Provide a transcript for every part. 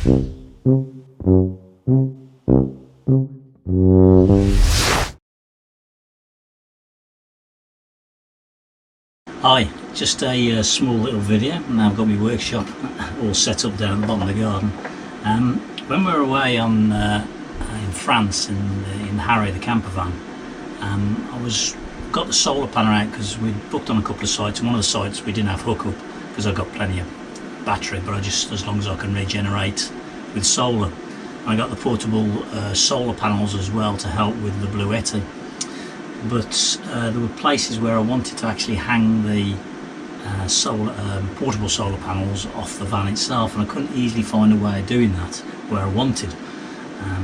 Hi, just a small little video. Now I've got my workshop all set up down at the bottom of the garden. When we were away in France in Harry, the campervan, I got the solar panel out because we'd booked on a couple of sites, and one of the sites we didn't have hookup because I've got plenty of battery, but as long as I can regenerate with solar. And I got the portable solar panels as well to help with the Bluetti. But there were places where I wanted to actually hang the portable solar panels off the van itself, and I couldn't easily find a way of doing that where I wanted,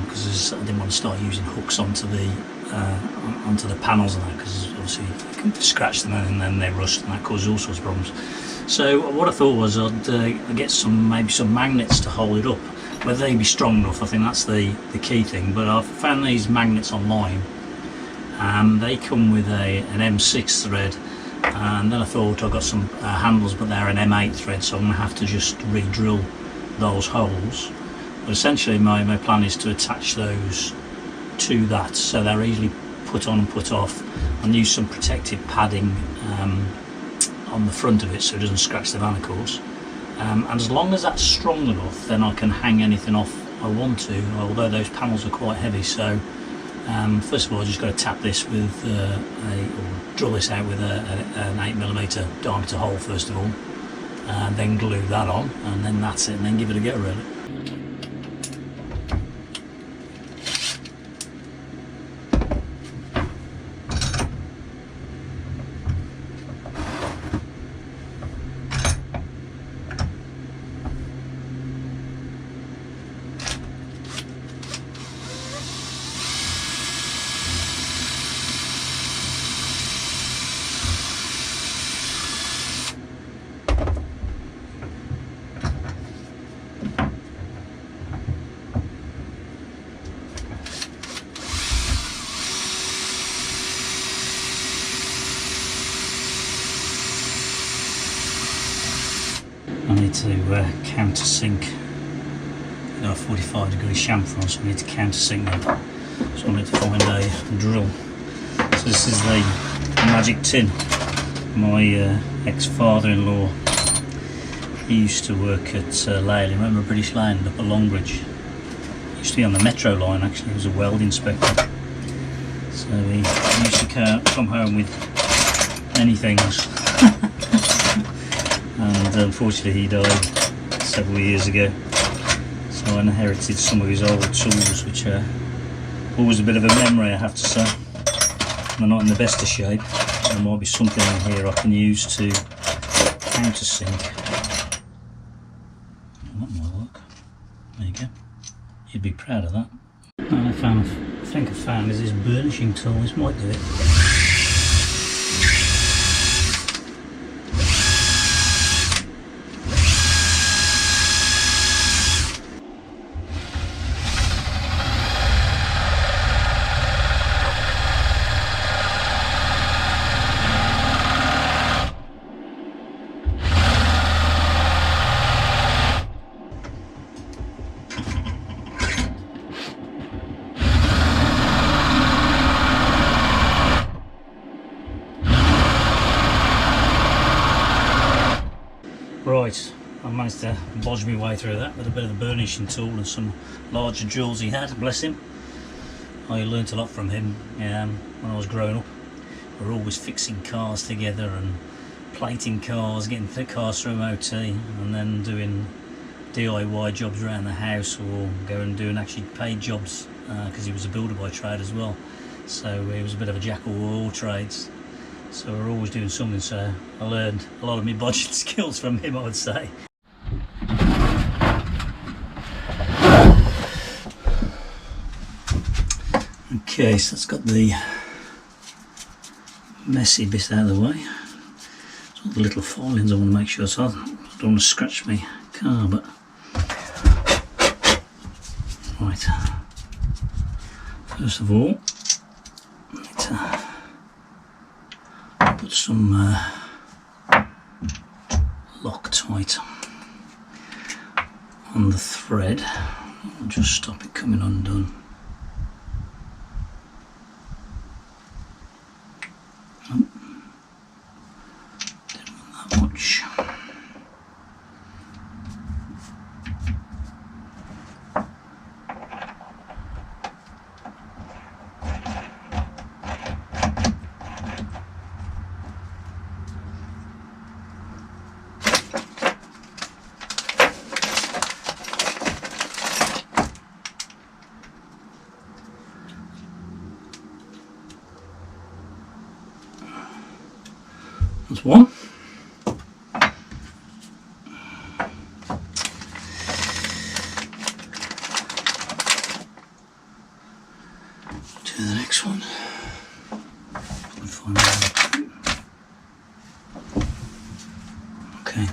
because I didn't want to start using hooks onto the panels and that, because obviously you can scratch them and then they rust and that causes all sorts of problems. So what I thought was I'd get maybe some magnets to hold it up. Whether they be strong enough, I think that's the key thing. But I've found these magnets online. They come with an M6 thread, and then I thought I've got some handles, but they're an M8 thread, so I'm going to have to just re-drill those holes. But essentially my plan is to attach those to that so they're easily put on and put off, and use some protective padding on the front of it so it doesn't scratch the van, of course. And as long as that's strong enough, then I can hang anything off I want to, although those panels are quite heavy. So first of all, I just got to tap this with or drill this out with an 8mm diameter hole first of all, and then glue that on, and then that's it, and then give it a go really. I need to countersink. I've got a 45-degree chamfer on, so I need to countersink that. So I need to find a drill. So this is the magic tin. My ex-father-in-law, he used to work at Leyland. Remember British Leyland up at Longbridge? He used to be on the metro line actually. He was a weld inspector. So he used to come home with many things. And unfortunately he died several years ago, so I inherited some of his old tools, which are always a bit of a memory, I have to say. They're not in the best of shape, so there might be something in here I can use to countersink. That might work. There you go. You'd be proud of that. And I think I found is this burnishing tool. This might do it. Right, I managed to bodge my way through that with a bit of the burnishing tool and some larger drills he had, bless him. I learnt a lot from him when I was growing up. We were always fixing cars together and plating cars, getting cars through MOT, and then doing DIY jobs around the house, or going doing actually paid jobs, because he was a builder by trade as well. So he was a bit of a jack of all trades. So we're always doing something, so I learned a lot of my bodging skills from him, I would say. Okay, so that's got the messy bit out of the way. So all the little filings I want to make sure, so I don't want to scratch my car, but... Right, first of all, I need to put some Loctite on the thread. I'll just stop it coming undone. Oh, didn't want that much. That's one. To the next one. Find that. Okay.